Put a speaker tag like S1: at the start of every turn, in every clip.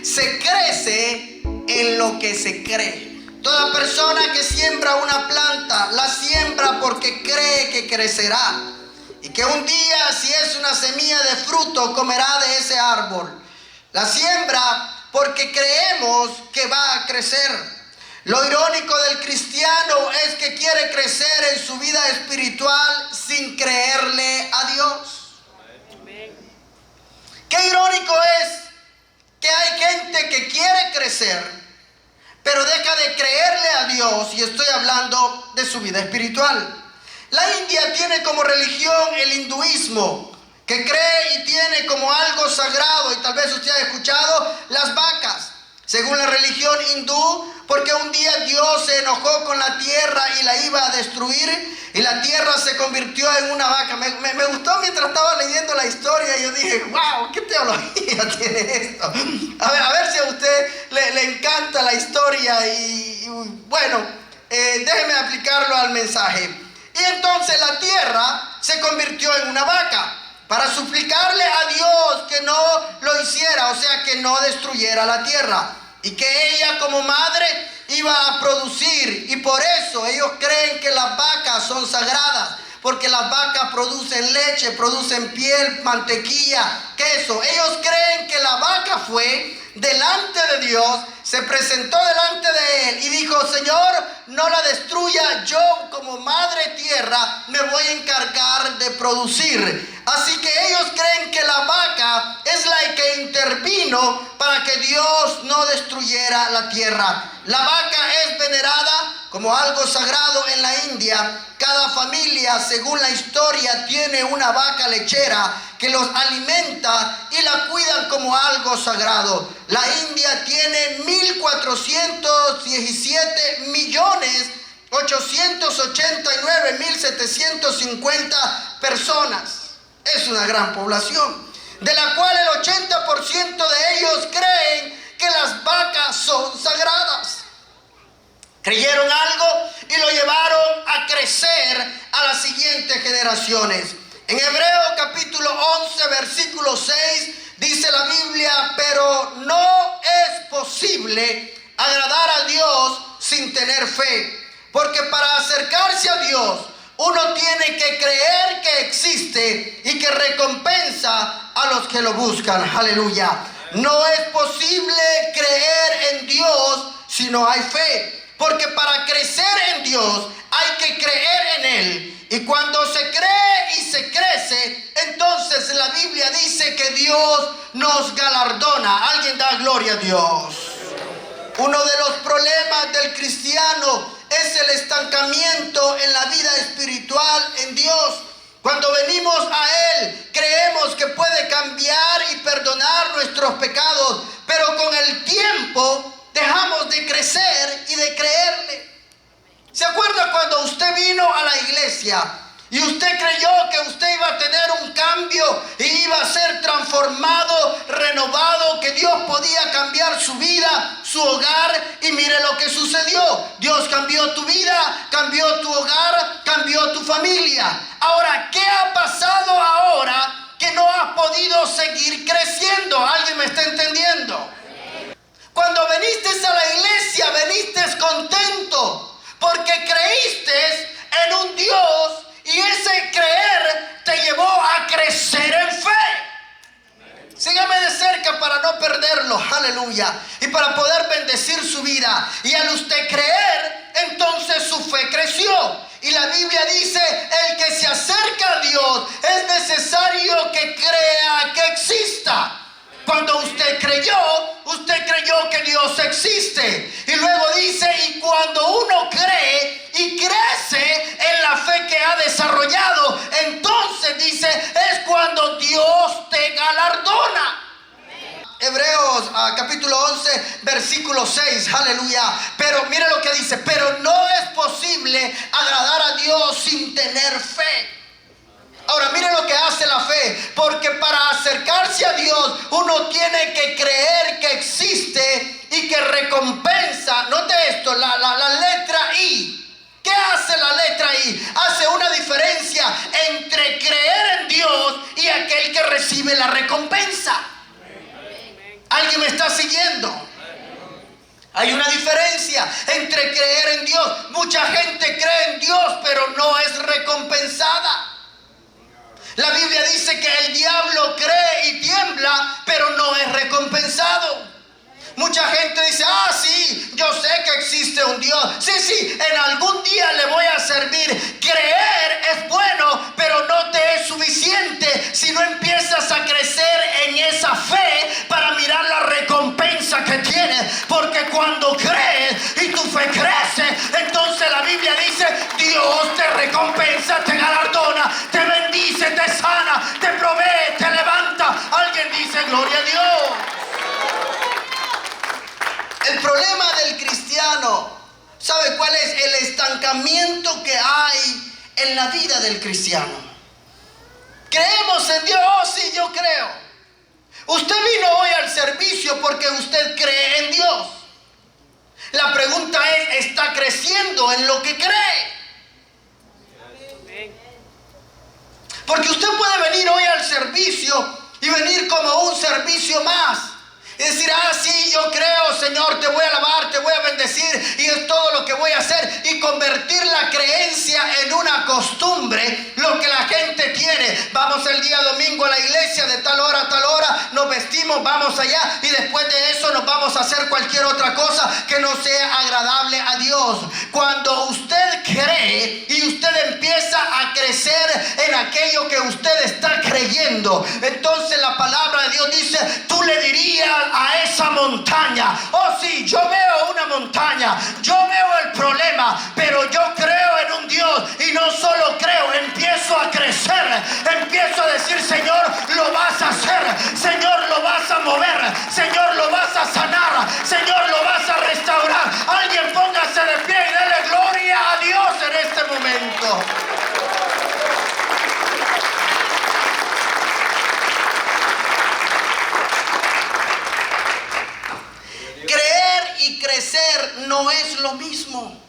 S1: se crece en lo que se cree. Toda persona que siembra una planta, la siembra porque cree que crecerá. Y que un día, si es una semilla de fruto, comerá de ese árbol. La siembra porque creemos que va a crecer. Lo irónico del cristiano es que quiere crecer en su vida espiritual sin creerle a Dios. Qué irónico es que hay gente que quiere crecer, pero deja de creerle a Dios, y estoy hablando de su vida espiritual. La India tiene como religión el hinduismo, que cree y tiene como algo sagrado, y tal vez usted ha escuchado, las vacas. Según la religión hindú, porque un día Dios se enojó con la tierra y la iba a destruir, y la tierra se convirtió en una vaca. Me gustó mientras estaba leyendo la historia, y yo dije, wow, ¿qué teología tiene esto? A ver si a usted le encanta la historia, y bueno, déjeme aplicarlo al mensaje. Y entonces la tierra se convirtió en una vaca para suplicarle a Dios que no lo hiciera, o sea, que no destruyera la tierra, y que ella como madre iba a producir. Y por eso ellos creen que las vacas son sagradas, porque las vacas producen leche, producen piel, mantequilla, queso. Ellos creen que la vaca fue delante de Dios, se presentó delante de Él y dijo: Señor, no la destruya, yo como madre tierra me voy a encargar de producir. Así que ellos creen que la vaca es la que intervino para que Dios no destruyera la tierra. La vaca es venerada como algo sagrado en la India. Cada familia, según la historia, tiene una vaca lechera que los alimenta y la cuidan como algo sagrado. La India tiene 1.417.889.750 personas. Es una gran población, de la cual el 80% de ellos creen que las vacas son sagradas. Creyeron algo y lo llevaron a crecer a las siguientes generaciones. En Hebreo capítulo 11, versículo 6, dice la Biblia: pero no es posible agradar a Dios sin tener fe, porque para acercarse a Dios uno tiene que creer que existe y que recompensa a los que lo buscan. Aleluya. No es posible creer en Dios si no hay fe, porque para crecer en Dios hay que creer en Él. Y cuando se cree y se crece, entonces la Biblia dice que Dios nos galardona. Alguien da gloria a Dios. Uno de los problemas del cristiano es el estancamiento en la vida espiritual en Dios. Cuando venimos a Él, creemos que puede cambiar y perdonar nuestros pecados, pero con el tiempo dejamos de crecer y de creerle. ¿Se acuerda cuando usted vino a la iglesia y usted creyó que usted iba a tener un cambio y iba a ser transformado, renovado, que Dios podía cambiar su vida, su hogar? Y mire lo que sucedió. Dios cambió tu vida, cambió tu hogar, cambió tu familia. Ahora, ¿qué ha pasado ahora que no has podido seguir creciendo? ¿Alguien me está entendiendo? Cuando viniste a la iglesia, viniste contento, porque creíste en un Dios, y ese creer te llevó a crecer en fe. Sígame de cerca para no perderlo, aleluya, y para poder bendecir su vida. Y al usted creer, entonces su fe creció. Y la Biblia dice: el que se acerca a Dios es necesario que crea que exista. Cuando usted creyó que Dios existe. Y luego dice: y cuando uno cree y crece en la fe que ha desarrollado, entonces dice, es cuando Dios te galardona. Hebreos capítulo 11, versículo 6, aleluya. Pero mire lo que dice: pero no es posible agradar a Dios sin tener fe. Ahora mire lo que hace la fe, porque para acercarse a Dios uno tiene que creer que existe y que recompensa. Note esto, la letra I. ¿Qué hace la letra I? Hace una diferencia entre creer en Dios y aquel que recibe la recompensa. ¿Alguien me está siguiendo? Hay una diferencia entre creer en Dios. Mucha gente cree en Dios, pero no es recompensada. La Biblia dice que el diablo cree y tiembla, pero no es recompensado. Mucha gente dice, sí, yo sé que existe un Dios. Sí, en algún día le voy a servir. Creer es bueno, pero no te es suficiente si no empiezas a crecer en esa fe para mirar la recompensa que tienes. Porque cuando crees y tu fe crece, entonces la Biblia dice, Dios te recompensa, te galardona, te bendice, te sana, te provee, te levanta. Alguien dice, gloria a Dios. El problema del cristiano, ¿sabe cuál es? El estancamiento que hay en la vida del cristiano. Creemos en Dios, sí, yo creo. Usted vino hoy al servicio porque usted cree en Dios. La pregunta es, ¿está creciendo en lo que cree? Porque usted puede venir hoy al servicio y venir como un servicio más. Y decir, sí, yo creo, Señor, te voy a alabar, te voy a bendecir y es todo lo que voy a hacer. Y convertir la creencia en una costumbre, lo que la gente tiene. Vamos el día domingo a la iglesia de tal hora a tal hora, nos vestimos, vamos allá y después de eso nos vamos a hacer cualquier otra cosa que no sea agradable a Dios. Cuando usted cree y usted empieza a crecer en aquello que usted está creyendo, entonces la palabra de Dios dice, tú le dirías a esa montaña, sí, yo veo una montaña, yo veo el problema, pero yo creo en un Dios y no solo creo, empiezo a crecer, empiezo a decir, Señor, lo vas a hacer, Señor, lo vas a mover, Señor, lo vas a sanar, Señor, lo vas a restaurar. Alguien póngase de pie y dele gloria a Dios en este momento. Creer y crecer no es lo mismo.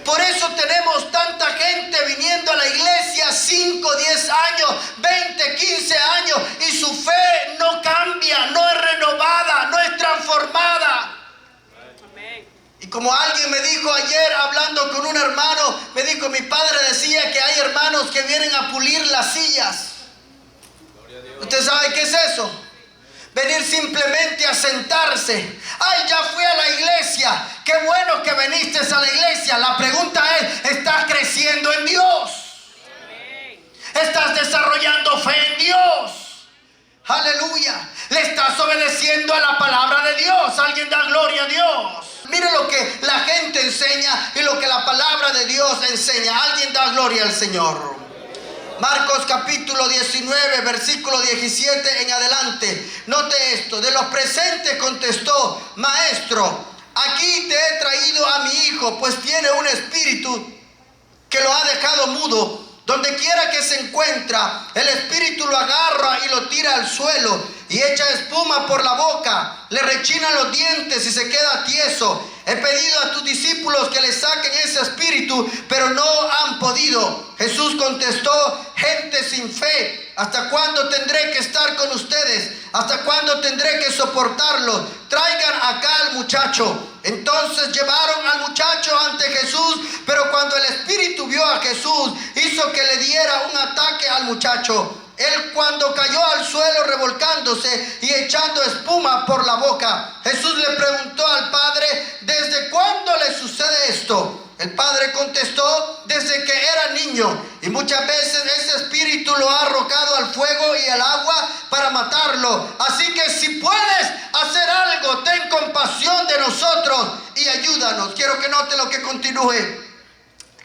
S1: Por eso tenemos tanta gente viniendo a la iglesia 5, 10 años, 20, 15 años y su fe no cambia, no es renovada, no es transformada. Y como alguien me dijo ayer hablando con un hermano, me dijo, mi padre decía que hay hermanos que vienen a pulir las sillas. ¿Usted sabe qué es eso? Venir simplemente a sentarse. Ya fui a la iglesia. Qué bueno que viniste a la iglesia. La pregunta es, ¿estás creciendo en Dios? ¿Estás desarrollando fe en Dios? Aleluya. ¿Le estás obedeciendo a la palabra de Dios? Alguien da gloria a Dios. Mire lo que la gente enseña y lo que la palabra de Dios enseña. Alguien da gloria al Señor. Marcos capítulo 19, versículo 17 en adelante. Note esto. De los presentes contestó, Maestro, aquí te he traído a mi hijo, pues tiene un espíritu que lo ha dejado mudo. Donde quiera que se encuentra, el espíritu lo agarra y lo tira al suelo y echa espuma por la boca, le rechinan los dientes y se queda tieso. He pedido a tus discípulos que le saquen ese espíritu, pero no han podido. Jesús contestó, gente sin fe, ¿hasta cuándo tendré que estar con ustedes? ¿Hasta cuándo tendré que soportarlo? Traigan acá al muchacho. Entonces llevaron al muchacho ante Jesús, pero cuando el espíritu vio a Jesús, hizo que le diera un ataque al muchacho. Él cuando cayó al suelo revolcándose y echando espuma por la boca, Jesús le preguntó al padre, ¿desde cuándo le sucede esto? El padre contestó, desde que era niño, y muchas veces ese espíritu lo ha arrojado al fuego y al agua para matarlo. Así que si puedes hacer algo, ten compasión de nosotros y ayúdanos. Quiero que note lo que continúe.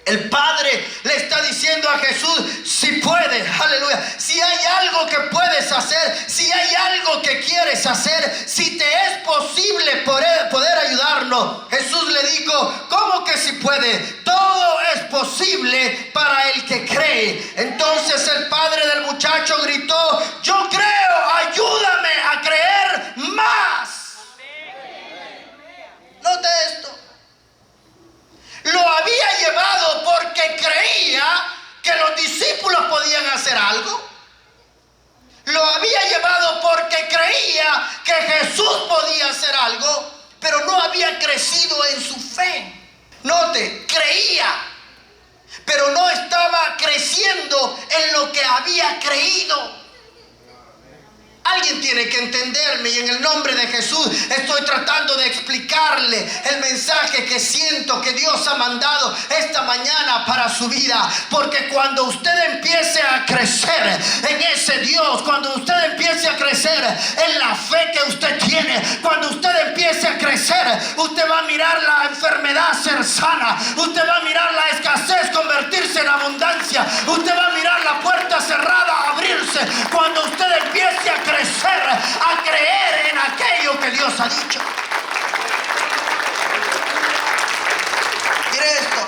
S1: El Padre le está diciendo a Jesús, si puedes, aleluya, si hay algo que puedes hacer, si hay algo que quieres hacer, si te es posible poder ayudarnos. Jesús le dijo, ¿cómo que si puede? Todo es posible para el que cree. Entonces el padre del muchacho gritó, yo creo, ayúdame a creer más. Note esto. Lo había llevado porque creía que los discípulos podían hacer algo. Lo había llevado porque creía que Jesús podía hacer algo, pero no había crecido en su fe. Note, creía, pero no estaba creciendo en lo que había creído. Alguien tiene que entenderme, y en el nombre de Jesús estoy tratando de explicarle el mensaje que siento que Dios ha mandado esta mañana para su vida. Porque cuando usted empiece a crecer en ese Dios, cuando usted empiece a crecer en la fe que usted tiene, cuando usted empiece a crecer, usted va a mirar la enfermedad ser sana, usted va a mirar la escasez convertirse en abundancia, usted va a mirar la puerta cerrada abrirse. Cuando usted empiece a crecer, a creer en aquello que Dios ha dicho. Mire esto.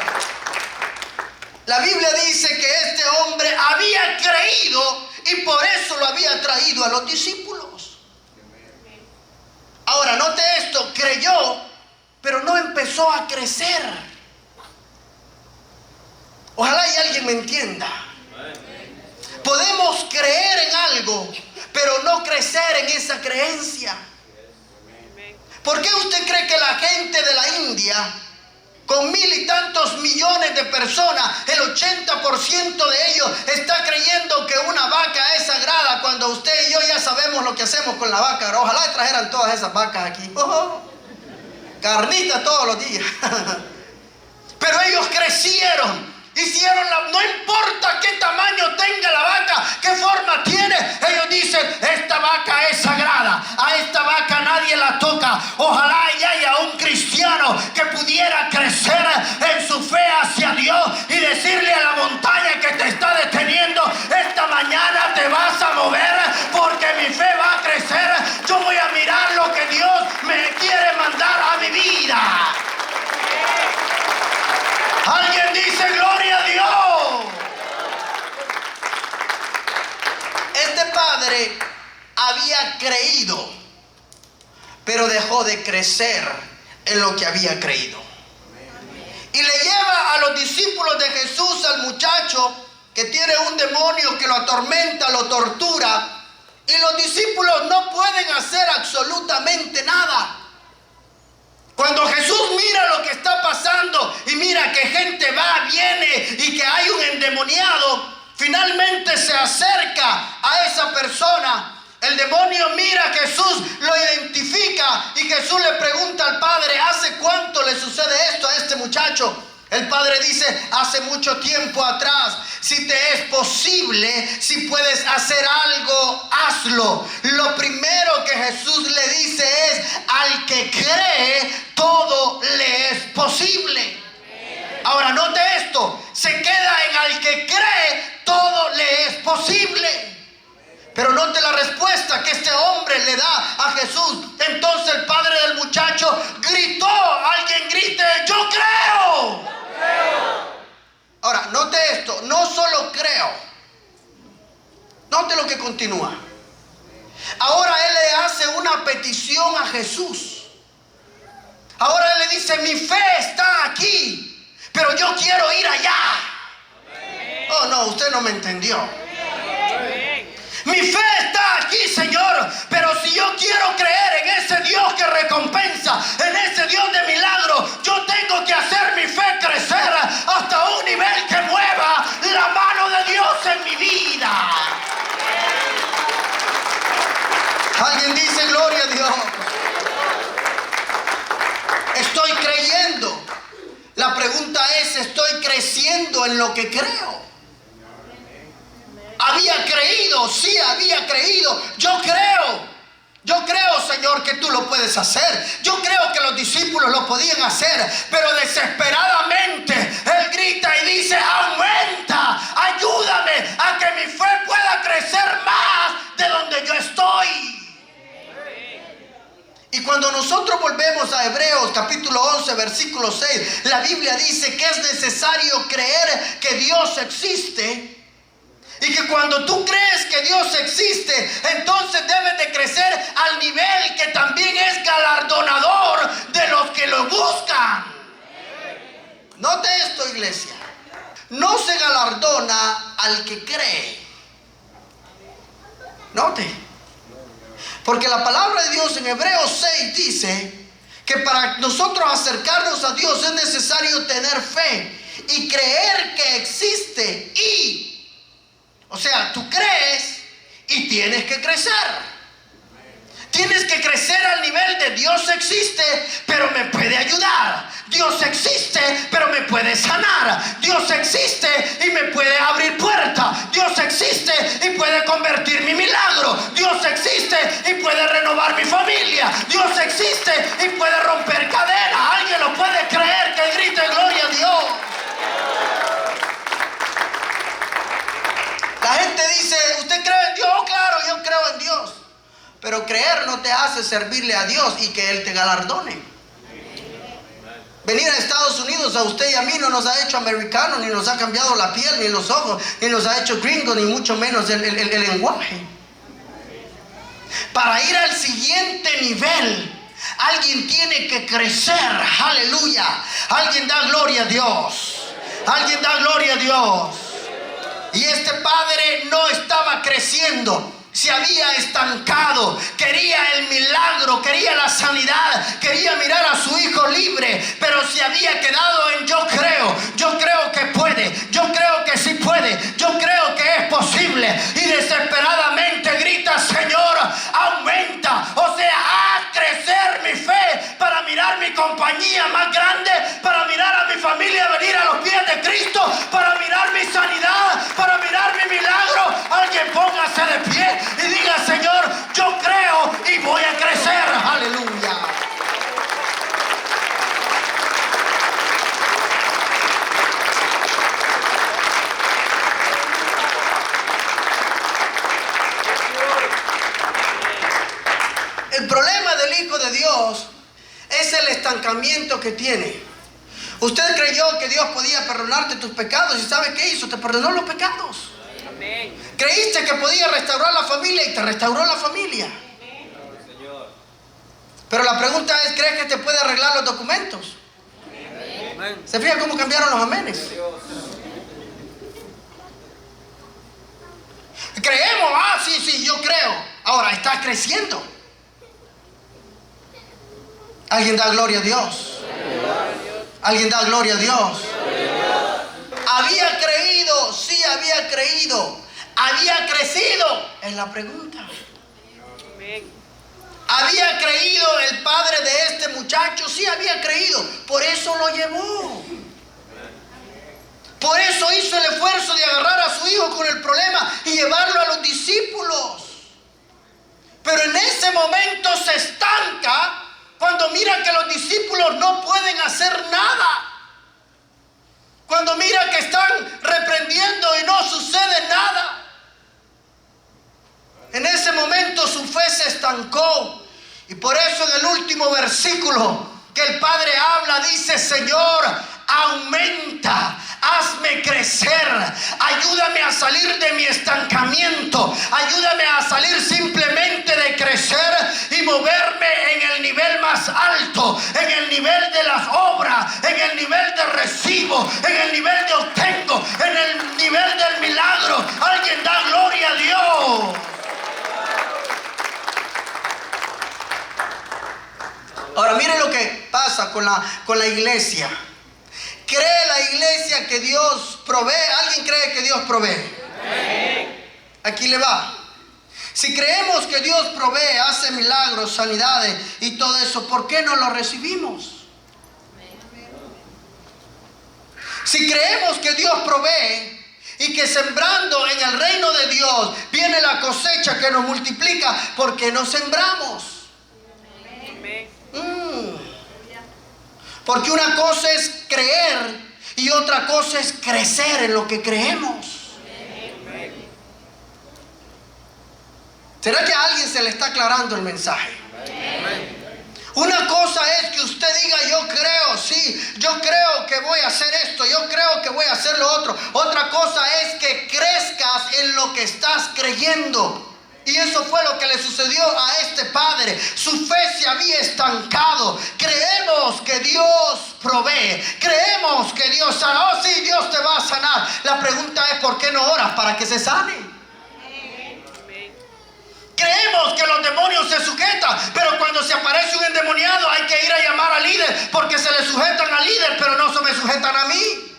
S1: La Biblia dice que este hombre había creído y por eso lo había traído a los discípulos. Ahora, note esto, creyó, pero no empezó a crecer. Ojalá y alguien me entienda. Podemos creer en algo, pero no crecer en esa creencia. ¿Por qué usted cree que la gente de la India, con 1,000 y tantos millones de personas, el 80% de ellos está creyendo que una vaca es sagrada, cuando usted y yo ya sabemos lo que hacemos con la vaca? Ojalá trajeran todas esas vacas aquí. Carnita todos los días. Pero ellos crecieron. No importa qué tamaño tenga la vaca, qué forma tiene, ellos dicen: esta vaca es sagrada, a esta vaca nadie la toca. Ojalá y haya un cristiano que pudiera crecer en su fe hacia Dios y decirle a la montaña que te está deteniendo: esta mañana te vas a mover, porque mi fe va a crecer. Yo voy a mirar lo que Dios me quiere mandar a mi vida. Alguien dice: gloria a Dios. Este padre había creído, pero dejó de crecer en lo que había creído. Y le lleva a los discípulos de Jesús al muchacho que tiene un demonio que lo atormenta, lo tortura, y los discípulos no pueden hacer absolutamente nada. Cuando Jesús mira lo que está pasando y mira que gente va, viene y que hay un endemoniado, finalmente se acerca a esa persona. El demonio mira a Jesús, lo identifica y Jesús le pregunta al padre: ¿hace cuánto le sucede esto a este muchacho? El padre dice: hace mucho tiempo atrás. Si te es posible, si puedes hacer algo, hazlo. Lo primero que Jesús le dice es: al que cree, todo le es posible. Ahora, note esto, se queda en al que cree, todo le es posible. Pero note la respuesta que este hombre le da a Jesús. Entonces el padre del muchacho gritó: alguien grite: yo creo. Ahora, note esto, no solo creo. Note lo que continúa. Ahora él le hace una petición a Jesús. Ahora él le dice: mi fe está aquí, pero yo quiero ir allá. Oh, no, usted no me entendió. Mi fe está aquí, Señor, pero si yo quiero creer en ese Dios que recompensa, en ese Dios de milagro, yo tengo que hacer mi fe crecer hasta un nivel que mueva la mano de Dios en mi vida. Alguien dice: gloria a Dios. Estoy creyendo. La pregunta es: ¿estoy creciendo en lo que creo? Había creído, sí, había creído. Yo creo, Señor, que tú lo puedes hacer. Yo creo que los discípulos lo podían hacer, pero desesperadamente él grita y dice: aumenta, ayúdame a que mi fe pueda crecer más de donde yo estoy. Y cuando nosotros volvemos a Hebreos capítulo 11 versículo 6, la Biblia dice que es necesario creer que Dios existe. Y que cuando tú crees que Dios existe, entonces debes de crecer al nivel que también es galardonador de los que lo buscan. Note esto, iglesia. No se galardona al que cree. Note. Porque la palabra de Dios en Hebreos 6 dice que para nosotros acercarnos a Dios es necesario tener fe y creer que existe. O sea, tú crees y tienes que crecer. Tienes que crecer al nivel de Dios existe, pero me puede ayudar. Dios existe, pero me puede sanar. Dios existe y me puede abrir puertas. Dios existe y puede convertir mi milagro. Dios existe y puede renovar mi familia. Dios existe y puede romper cadenas. ¿Alguien lo puede creer? Que grite gloria a Dios. La gente dice, ¿usted cree en Dios? Oh, claro, yo creo en Dios. Pero creer no te hace servirle a Dios y que Él te galardone. Venir a Estados Unidos a usted y a mí no nos ha hecho americanos, ni nos ha cambiado la piel, ni los ojos, ni nos ha hecho gringos, ni mucho menos el lenguaje. Para ir al siguiente nivel, alguien tiene que crecer. Aleluya. Alguien da gloria a Dios. Alguien da gloria a Dios. Y este padre no estaba creciendo. Se había estancado, quería el milagro, quería la sanidad, quería mirar a su hijo libre, pero se había quedado en yo creo que puede, yo creo que sí puede, yo creo que es posible. Y desesperadamente grita, Señor, aumenta, o sea, haz crecer mi fe para mirar mi compañía más grande, para mirar a mi familia venir a los pies de Cristo, para mirar mi sanidad, para mirar mi milagro. Alguien póngase de pie y diga, Señor, yo creo y voy a crecer. Aleluya. El problema del Hijo de Dios es el estancamiento que tiene. Usted creyó que Dios podía perdonarte tus pecados y ¿sabe qué hizo? Te perdonó los pecados. Creíste que podía restaurar la familia y te restauró la familia. Pero la pregunta es, ¿crees que te puede arreglar los documentos? ¿Se fija cómo cambiaron los amenes? Creemos, sí, yo creo. Ahora, estás creciendo. Alguien da gloria a Dios. Alguien da gloria a Dios. Había creído, sí había creído. Había crecido, es la pregunta. Había creído el padre de este muchacho, sí había creído, por eso lo llevó. Por eso hizo el esfuerzo de agarrar a su hijo con el problema y llevarlo a los discípulos. Pero en ese momento se estanca cuando mira que los discípulos no pueden hacer nada. Cuando mira que están reprendiendo y no sucede nada. En ese momento su fe se estancó. Y por eso en el último versículo que el Padre habla, dice, Señor, aumenta, hazme crecer, ayúdame a salir de mi estancamiento, ayúdame a salir simplemente de crecer y moverme en el nivel más alto, en el nivel de las obras, en el nivel de recibo, en el nivel de obtengo, en el nivel del milagro. Alguien da gloria a Dios. Ahora miren lo que pasa con la iglesia. ¿Cree la iglesia que Dios provee? ¿Alguien cree que Dios provee? Aquí le va. Si creemos que Dios provee, hace milagros, sanidades y todo eso, ¿por qué no lo recibimos? Si creemos que Dios provee y que sembrando en el reino de Dios viene la cosecha que nos multiplica, ¿por qué no sembramos? Porque una cosa es creer y otra cosa es crecer en lo que creemos. ¿Será que a alguien se le está aclarando el mensaje? Una cosa es que usted diga, yo creo, sí, yo creo que voy a hacer esto, yo creo que voy a hacer lo otro. Otra cosa es que crezcas en lo que estás creyendo. Y eso fue lo que le sucedió a este padre. Su fe se había estancado. Creemos que Dios provee. Creemos que Dios sana. Oh, sí, Dios te va a sanar. La pregunta es, ¿por qué no oras para que se sane? Creemos que los demonios se sujetan, pero cuando se aparece un endemoniado hay que ir a llamar al líder, porque se le sujetan al líder, pero no se me sujetan a mí.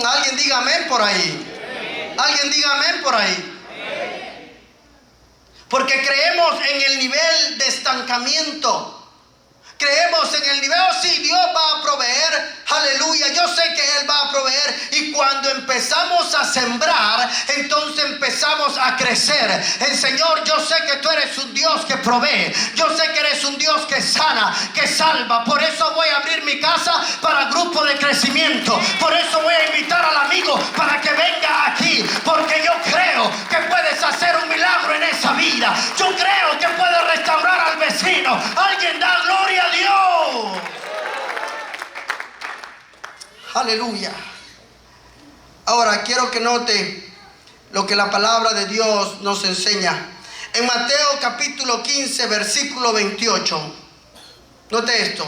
S1: Alguien diga amén por ahí. Alguien diga amén por ahí. Porque creemos en el nivel de estancamiento. Creemos en el nivel, sí, Dios va a proveer, aleluya, yo sé que Él va a proveer. Y cuando empezamos a sembrar, entonces empezamos a crecer. El Señor, yo sé que tú eres un Dios que provee, yo sé que eres un Dios que sana, que salva. Por eso voy a abrir mi casa para grupo de crecimiento. Por eso voy a invitar al amigo para que venga aquí, porque yo creo que puedes hacer un milagro en esa vida. Yo creo que puedes restaurar al vecino. Alguien da gloria a Dios. Aleluya. Ahora quiero que note lo que la palabra de Dios nos enseña. En Mateo capítulo 15, versículo 28. Note esto.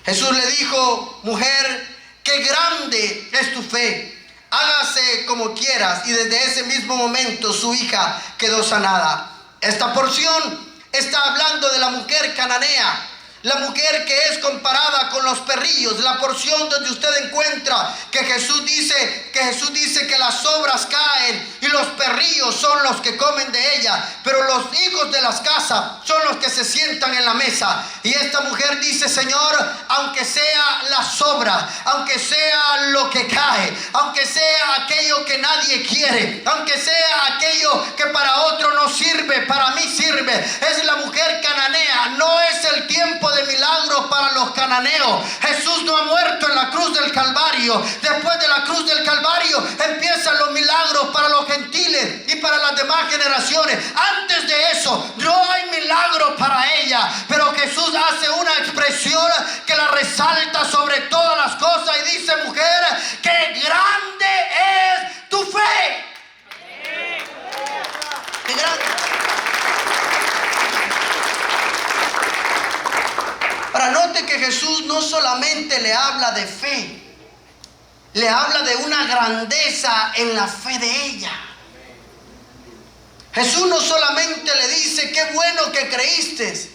S1: Jesús le dijo: mujer, qué grande es tu fe. Hágase como quieras. Y desde ese mismo momento su hija quedó sanada. Esta porción está hablando de la mujer cananea. La mujer que es comparada con los perrillos. La porción donde usted encuentra que Jesús dice que las sobras caen y los perrillos son los que comen de ella, pero los hijos de las casas son los que se sientan en la mesa. Y esta mujer dice: Señor, aunque sea la sobra, aunque sea lo que cae, aunque sea aquello que nadie quiere, aunque sea aquello que para otro no sirve, para mí sirve. Es la mujer cananea. No es el tiempo de milagros para los cananeos. Jesús no ha muerto en la cruz del Calvario. Después de la cruz del Calvario empiezan los milagros para los gentiles y para las demás generaciones. Antes de eso no hay milagro para ella, pero Jesús hace una expresión que la resalta sobre todas las cosas y dice: mujer, qué grande es tu fe. Qué grande. Ahora note que Jesús no solamente le habla de fe, le habla de una grandeza en la fe de ella. Jesús no solamente le dice: qué bueno que creíste.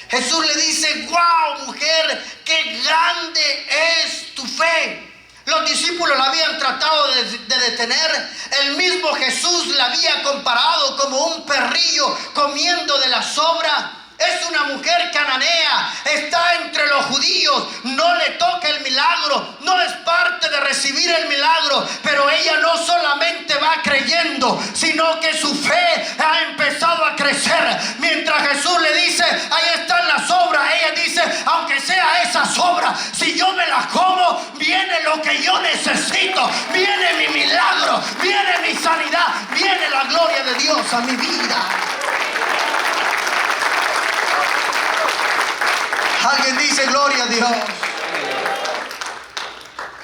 S1: Jesús le dice: wow, mujer, qué grande es tu fe. Los discípulos la habían tratado de detener. El mismo Jesús la había comparado como un perrillo comiendo de la sobra. Es una mujer cananea, está entre los judíos, no le toca el milagro, no es parte de recibir el milagro, pero ella no solamente va creyendo, sino que su fe ha empezado a crecer. Mientras Jesús le dice: ahí están las sobras, ella dice: aunque sea esa sobra, si yo me la como, viene lo que yo necesito, viene mi milagro, viene mi sanidad, viene la gloria de Dios a mi vida. Alguien dice: gloria a Dios.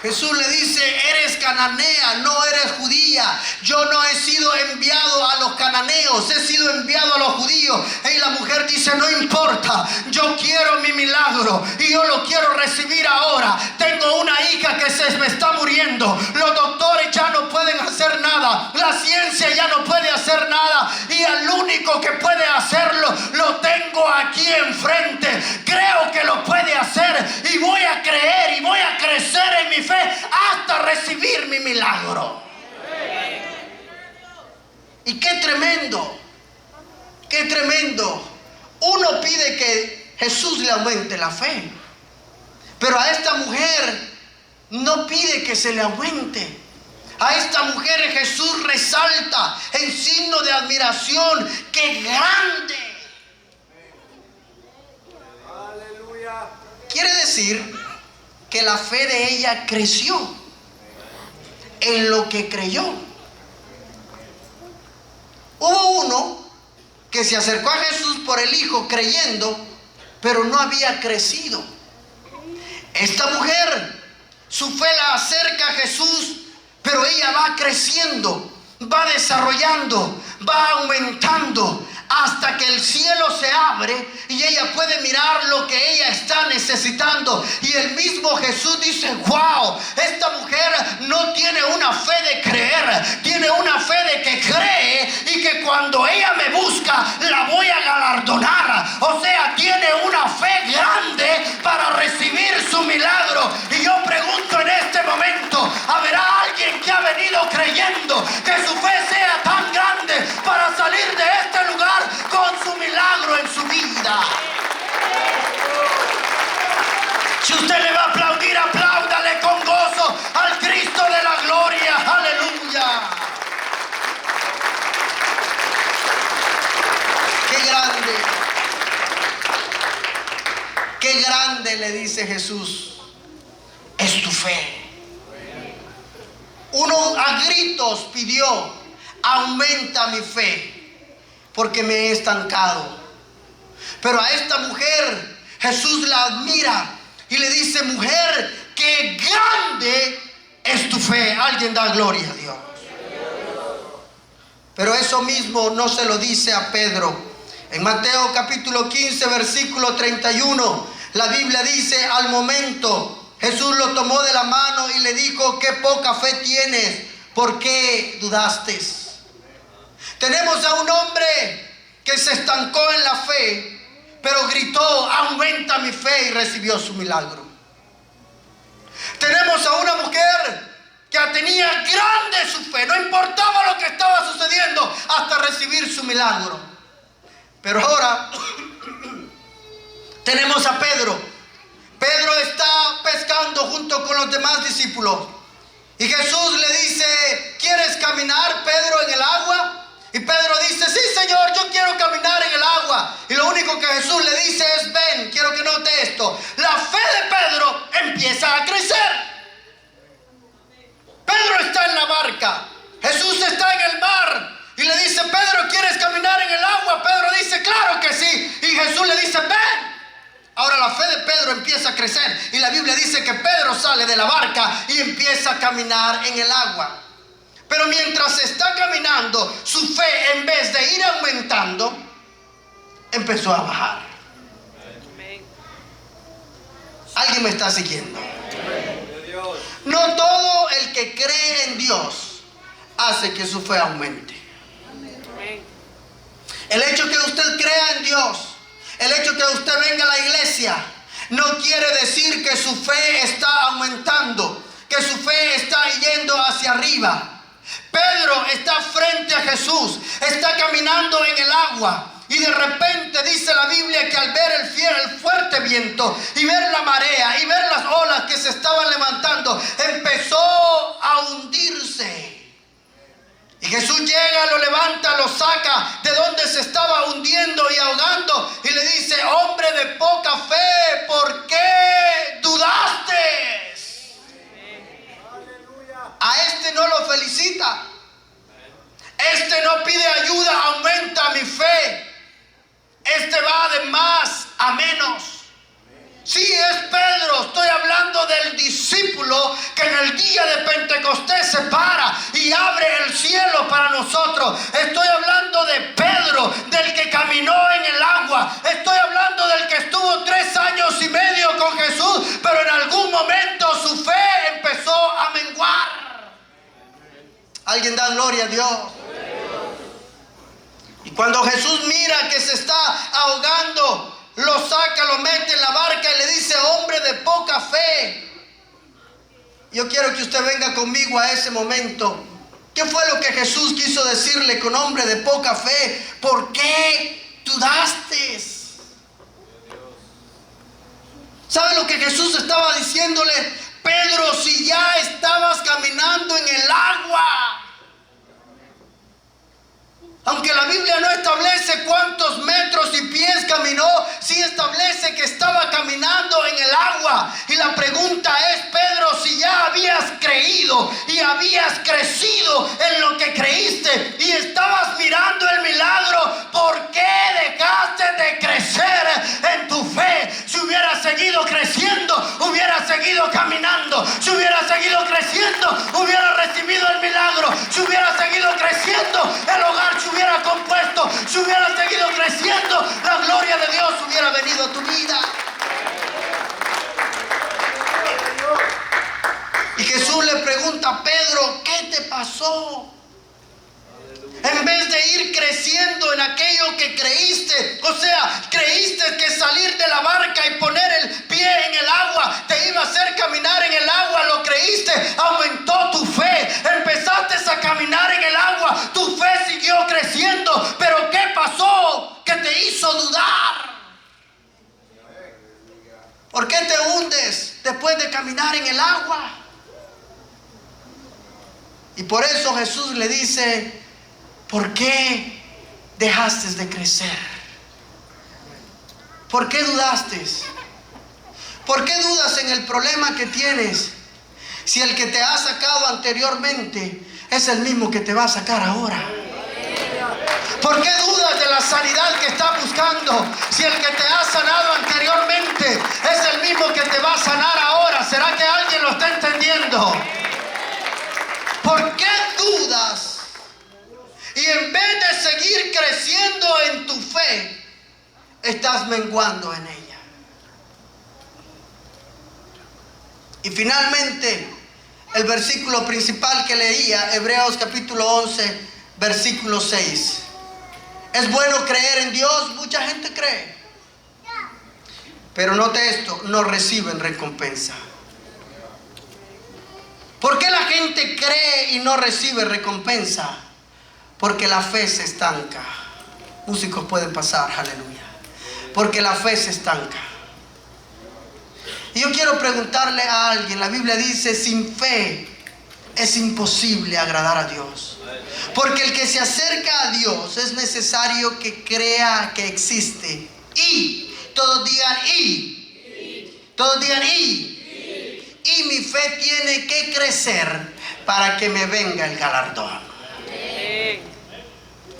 S1: Jesús le dice: eres cananea, no eres judía. Yo no he sido enviado a los cananeos, he sido enviado a los judíos. Y la mujer dice: no importa, yo quiero mi milagro y yo lo quiero recibir ahora. Tengo una hija que se me está muriendo. Los doctores ya no pueden hacer nada, la ciencia ya no puede hacer nada, y al único que puede hacerlo lo tengo aquí enfrente. Creo que lo puede hacer y voy a creer y voy a crecer en mi fe hasta recibir mi milagro. Y qué tremendo, qué tremendo. Uno pide que Jesús le aumente la fe, pero a esta mujer no pide que se le aumente. A esta mujer Jesús resalta en signo de admiración: qué grande. Aleluya. Quiere decir que la fe de ella creció en lo que creyó. Hubo uno que se acercó a Jesús por el Hijo creyendo, pero no había crecido. Esta mujer, su fe la acerca a Jesús, pero ella va creciendo, va desarrollando, va aumentando. hasta que el cielo se abre y ella puede mirar lo que ella está necesitando. Y el mismo Jesús dice: wow, esta mujer no tiene una fe de creer, tiene una fe de que cree y que cuando ella me busca la voy a galardonar. O sea, tiene una fe grande para recibir su milagro. Y yo pregunto en este momento: ¿habrá alguien que ha venido creyendo que su fe sea tan grande para salir de este lugar con su milagro en su vida? Si usted le va a aplaudir, apláudale con gozo al Cristo de la gloria. Aleluya. Qué grande. Qué grande, le dice Jesús, es tu fe. Uno a gritos pidió: aumenta mi fe, porque me he estancado. Pero a esta mujer Jesús la admira y le dice: mujer, qué grande es tu fe. Alguien da gloria a Dios. Pero eso mismo no se lo dice a Pedro. En Mateo capítulo 15 versículo 31, la Biblia dice: al momento Jesús lo tomó de la mano y le dijo: qué poca fe tienes, ¿por qué dudaste? Tenemos a un hombre que se estancó en la fe, pero gritó: aumenta mi fe, y recibió su milagro. Tenemos a una mujer que tenía grande su fe, no importaba lo que estaba sucediendo, hasta recibir su milagro. Pero ahora tenemos a Pedro. Pedro está pescando junto con los demás discípulos. Y Jesús le dice: ¿quieres caminar, Pedro, en el agua? Y Pedro dice: sí, Señor, yo quiero caminar en el agua. Y lo único que Jesús le dice es: ven. Quiero que note esto. La fe de Pedro empieza a crecer. Pedro está en la barca, Jesús está en el mar y le dice: Pedro, ¿quieres caminar en el agua? Pedro dice: claro que sí. Y Jesús le dice: ven. Ahora la fe de Pedro empieza a crecer y la Biblia dice que Pedro sale de la barca y empieza a caminar en el agua. Pero mientras está caminando, su fe, en vez de ir aumentando, empezó a bajar. ¿Alguien me está siguiendo? No todo el que cree en Dios hace que su fe aumente. El hecho que usted crea en Dios, el hecho que usted venga a la iglesia, no quiere decir que su fe está aumentando, que su fe está yendo hacia arriba. Pedro está frente a Jesús, está caminando en el agua. Y de repente dice la Biblia que al ver el fuerte viento y ver la marea y ver las olas que se estaban levantando, empezó a hundirse. Y Jesús llega, lo levanta, lo saca de donde se estaba hundiendo y ahogando y le dice: hombre de poca fe, ¿por qué dudaste? A este no lo felicita. Este no pide ayuda: aumenta mi fe. Este va de más a menos. Sí, es Pedro. Estoy hablando del discípulo que en el día de Pentecostés se para y abre el cielo para nosotros. Estoy hablando de Pedro, del que caminó en el agua. Estoy hablando del que estuvo 3 años y medio con Jesús, pero en algún momento su fe empezó a menguar. ¿Alguien da gloria a Dios? Y cuando Jesús mira que se está ahogando, lo saca, lo mete en la barca y le dice: hombre de poca fe. Yo quiero que usted venga conmigo a ese momento. ¿Qué fue lo que Jesús quiso decirle con hombre de poca fe? ¿Por qué dudaste? ¿Sabe lo que Jesús estaba diciéndole? Pedro, si ya estabas caminando en el agua. Aunque la Biblia no establece cuántos metros y pies caminó, sí establece que estaba caminando en el agua. Y la pregunta es: Pedro, si ya habías creído y habías crecido en lo que creíste y estabas mirando el milagro, ¿por qué dejaste de crecer en tu fe? Si hubieras seguido creciendo, hubieras hubiera seguido caminando, si hubiera seguido creciendo, hubiera recibido el milagro. Si hubiera seguido creciendo, el hogar se hubiera compuesto. Si hubiera seguido creciendo, la gloria de Dios hubiera venido a tu vida. Y Jesús le pregunta a Pedro, ¿qué te pasó? En vez de ir creciendo en aquello que creíste, o sea, creíste que salir de la barca y poner el pie en el agua te iba a hacer caminar en el agua, lo creíste, aumentó tu fe, empezaste a caminar en el agua, tu fe siguió creciendo, pero ¿qué pasó que te hizo dudar? ¿Por qué te hundes después de caminar en el agua? Y por eso Jesús le dice, ¿por qué dejaste de crecer? ¿Por qué dudaste? ¿Por qué dudas en el problema que tienes? Si el que te ha sacado anteriormente es el mismo que te va a sacar ahora. ¿Por qué dudas de la sanidad que estás buscando? Si el que te ha sanado anteriormente es el mismo que te va a sanar ahora. ¿Será que alguien lo está entendiendo? ¿Por qué dudas? Y en vez de seguir creciendo en tu fe, estás menguando en ella. Y finalmente, el versículo principal que leía, Hebreos capítulo 11, versículo 6. Es bueno creer en Dios, mucha gente cree. Pero note esto, no reciben recompensa. ¿Por qué la gente cree y no recibe recompensa? Porque la fe se estanca. Músicos pueden pasar, aleluya. Porque la fe se estanca. Y yo quiero preguntarle a alguien, la Biblia dice, sin fe es imposible agradar a Dios. Porque el que se acerca a Dios es necesario que crea que existe. Y, todos digan y. Todos digan y. Y mi fe tiene que crecer para que me venga el galardón.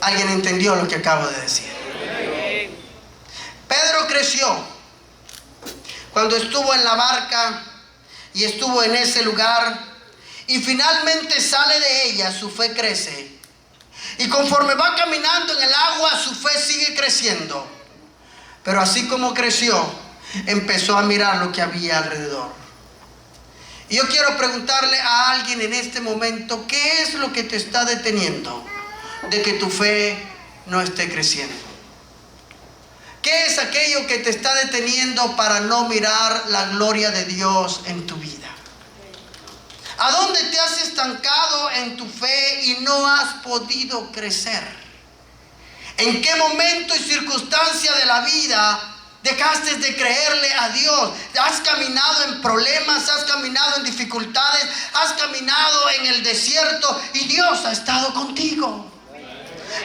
S1: ¿Alguien entendió lo que acabo de decir? Pedro creció cuando estuvo en la barca y estuvo en ese lugar y finalmente sale de ella, su fe crece. Y conforme va caminando en el agua, su fe sigue creciendo. Pero así como creció, empezó a mirar lo que había alrededor. Y yo quiero preguntarle a alguien en este momento, ¿qué es lo que te está deteniendo de que tu fe no esté creciendo? ¿Qué es aquello que te está deteniendo para no mirar la gloria de Dios en tu vida? ¿A dónde te has estancado en tu fe y no has podido crecer? ¿En qué momento y circunstancia de la vida dejaste de creerle a Dios? Has caminado en problemas, has caminado en dificultades, has caminado en el desierto y Dios ha estado contigo.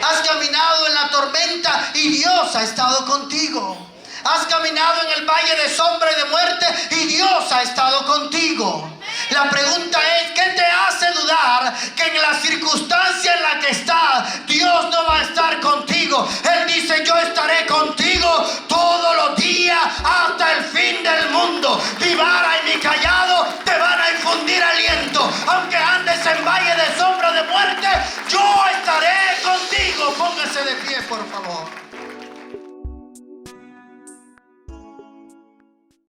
S1: Has caminado en la tormenta y Dios ha estado contigo. Has caminado en el valle de sombra y de muerte y Dios ha estado contigo. La pregunta es, ¿qué te hace dudar que en la circunstancia en la que estás, Dios no va a estar contigo? Él dice, yo estaré contigo todos los días hasta el fin del mundo. Mi vara y mi callado te van a infundir aliento. Aunque andes en valle de sombra de muerte, yo estaré contigo. Póngase de pie, por favor.